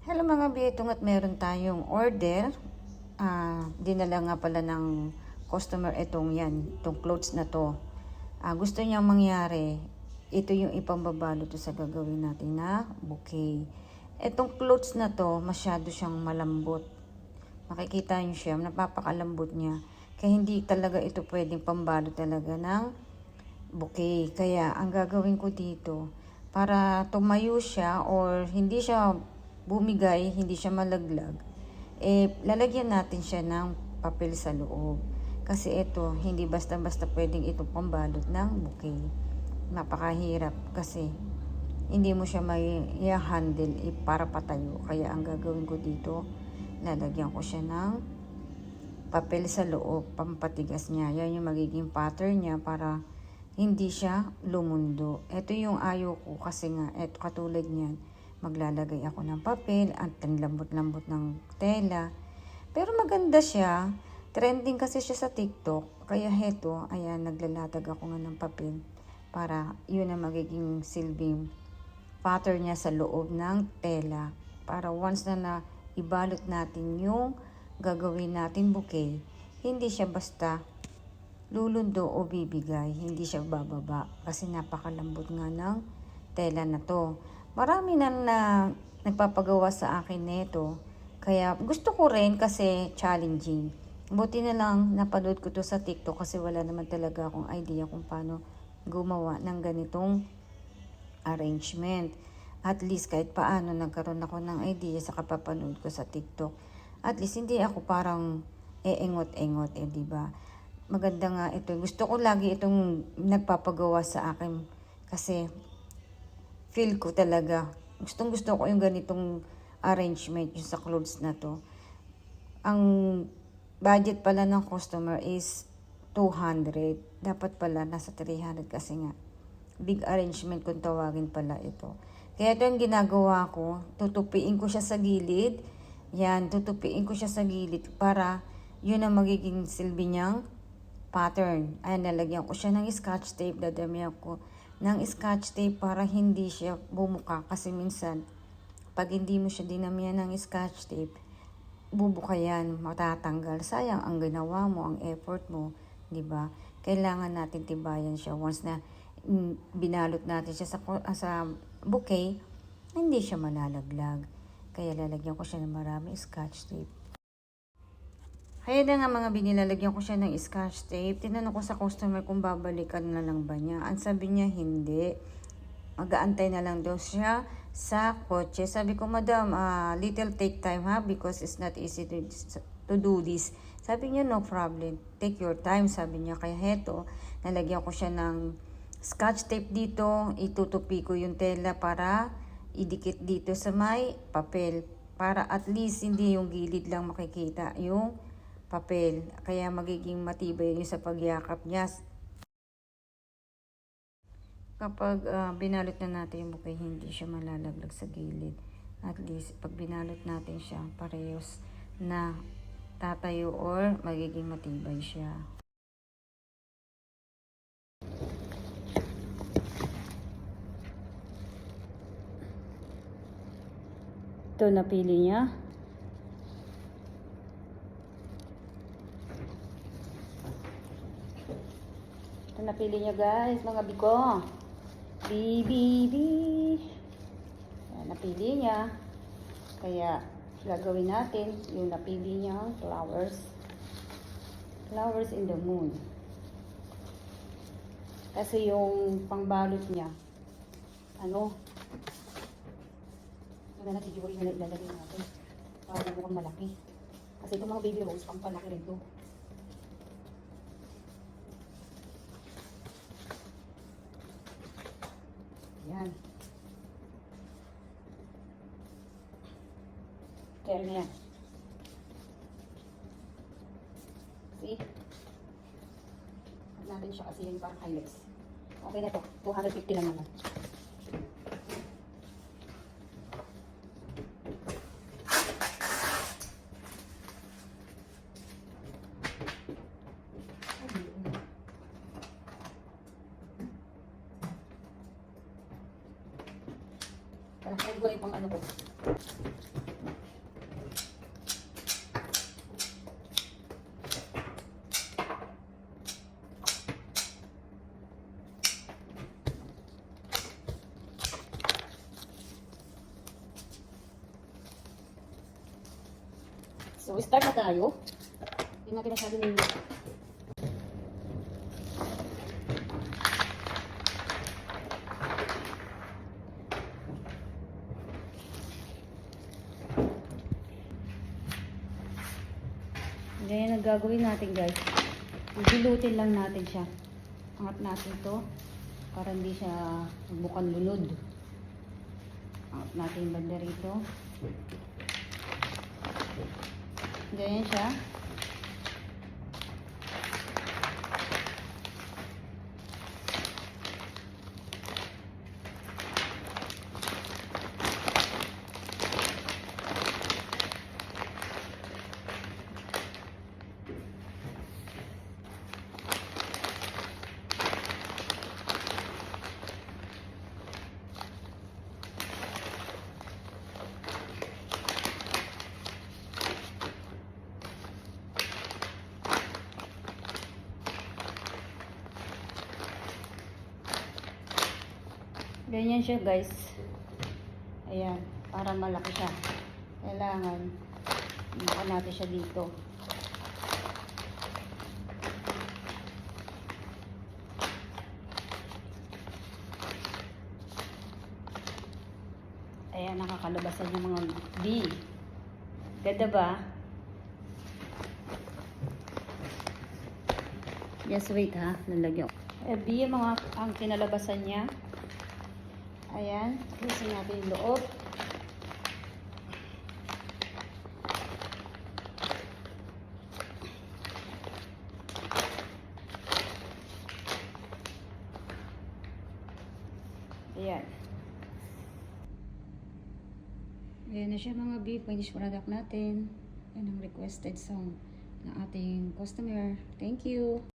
Hello mga biyetong at meron tayong order. Dinala nga pala ng customer itong clothes na to. Gusto niyang mangyari, ito yung ipambabalo to sa gagawin natin na bouquet. Itong clothes na to, masyado siyang malambot. Makikita niyo siya, napapakalambot niya. Kaya hindi talaga ito pwedeng pambalo talaga ng bouquet. Kaya ang gagawin ko dito, para tumayo siya or hindi siya bumigay, hindi siya malaglag, lalagyan natin siya ng papel sa loob. Kasi ito, hindi basta-basta pwedeng itong pambalot ng bouquet. Napakahirap kasi hindi mo siya may handle para patayo. Kaya ang gagawin ko dito, lalagyan ko siya ng papel sa loob, pampatigas niya. Yan yung magiging pattern niya para hindi siya lumundo. Ito yung ayaw ko kasi nga, ito katulad niyan. Maglalagay ako ng papel at ang lambot-lambot ng tela. Pero maganda siya. Trending kasi siya sa TikTok. Kaya heto, ayan, naglalatag ako nga ng papel para yun ang magiging silbing pattern niya sa loob ng tela. Para once na ibalot natin yung gagawin natin bouquet, hindi siya basta lulundo o bibigay, hindi siya bababa kasi napakalambot nga ng tela na to. Marami na nagpapagawa sa akin nito, kaya gusto ko rin kasi challenging. Buti na lang napanood ko to sa TikTok kasi wala naman talaga akong idea kung paano gumawa ng ganitong arrangement. At least kahit paano nagkaroon ako ng idea sa kapapanood ko sa TikTok. At least hindi ako parang eengot-engot, diba? Maganda nga ito. Gusto ko lagi itong nagpapagawa sa akin kasi feel ko talaga. Gustong-gusto ko yung ganitong arrangement yung sa clothes na to. Ang budget pala ng customer is 200. Dapat pala nasa 300 kasi nga big arrangement kung tawagin pala ito. Kaya ito yung ginagawa ko. Tutupiin ko siya sa gilid. Yan, tutupiin ko siya sa gilid para yun ang magiging silbi niyang pattern. Ayan, nalagyan ko siya ng scotch tape. Dadamihan ko ng scotch tape para hindi siya bumuka. Kasi minsan, pag hindi mo siya dinamihan ng scotch tape, bubuka yan, matatanggal. Sayang ang ginawa mo, ang effort mo, di ba? Kailangan natin tibayan siya. Once na binalot natin siya sa bouquet, hindi siya malalaglag. Kaya lalagyan ko siya ng marami scotch tape. Kaya na nga mga binilalagyan ko siya ng scotch tape. Tinanong ko sa customer kung babalikan na lang ba niya. Ang sabi niya hindi. Mag-aantay na lang daw siya sa kotse. Sabi ko, madam, little take time ha because it's not easy to do this. Sabi niya, no problem. Take your time, sabi niya. Kaya heto, nalagyan ko siya ng scotch tape dito. Itutupi ko yung tela para idikit dito sa may papel. Para at least hindi yung gilid lang makikita yung papel. Kaya magiging matibay yun sa pagyakap niya. Kapag binalot na natin yung bouquet, hindi siya malalaglag sa gilid. At least, pag binalot natin siya, parehas na tatayo or magiging matibay siya. Ito, napili niya. Ito napili niya guys, mga biko. Napili niya. Kaya gagawin natin yung napili niyang flowers. Flowers in the moon. Kasi yung pangbalot niya, natin jewelry na ilalagay natin. Para mukhang malaki. Kasi itong mga baby rose, pang palaki rin to. Yan. Kaya na yan. See? Huwag natin siya kasi yung parang highlights. Okay na to. 250 lang naman. Parang ko yung pang ano ko. So, start na tayo. Hindi natin masyadong nilip. Ganyan ang gagawin natin, guys. Dilutin lang natin siya. Angat natin to para hindi siya magmukhang lunod. Angat natin yung banda rito. Ganyan siya. Ganyan siya, guys. Ayan, para malaki siya. Kailangan maka natin siya dito. Ayan, nakakalabasan yung mga bee. Ganda ba? Just wait ha, nalagyan. Bee yung mga ang kinalabasan niya. Ayan, alisin natin yung loob. Ayan. Ayan na siya mga bee, finished product natin. Yan ang requested song ng ating customer. Thank you!